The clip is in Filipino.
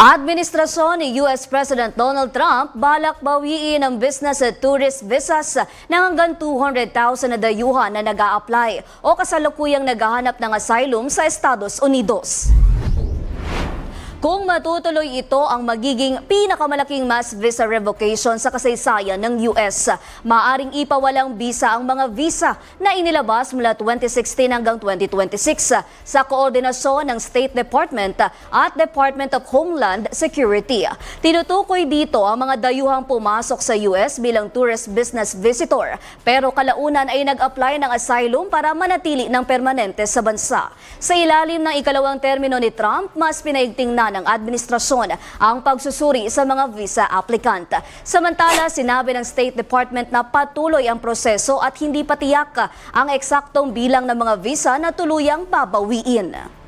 Administrasyon ni US President Donald Trump balak bawiin ang business at tourist visas ng hanggang 200,000 na dayuhan na nag-a-apply o kasalukuyang naghahanap ng asylum sa Estados Unidos. Kung matutuloy ito ang magiging pinakamalaking mass visa revocation sa kasaysayan ng US. Maaring ipawalang bisa ang mga visa na inilabas mula 2016 hanggang 2026 sa koordinasyon ng State Department at Department of Homeland Security. Tinutukoy dito ang mga dayuhang pumasok sa US bilang tourist business visitor pero kalaunan ay nag-apply ng asylum para manatili ng permanente sa bansa. Sa ilalim ng ikalawang termino ni Trump, mas pinaigting na ng administrasyon ang pagsusuri sa mga visa applicant. Samantala, sinabi ng State Department na patuloy ang proseso at hindi pa tiyak ang eksaktong bilang ng mga visa na tuluyang babawiin.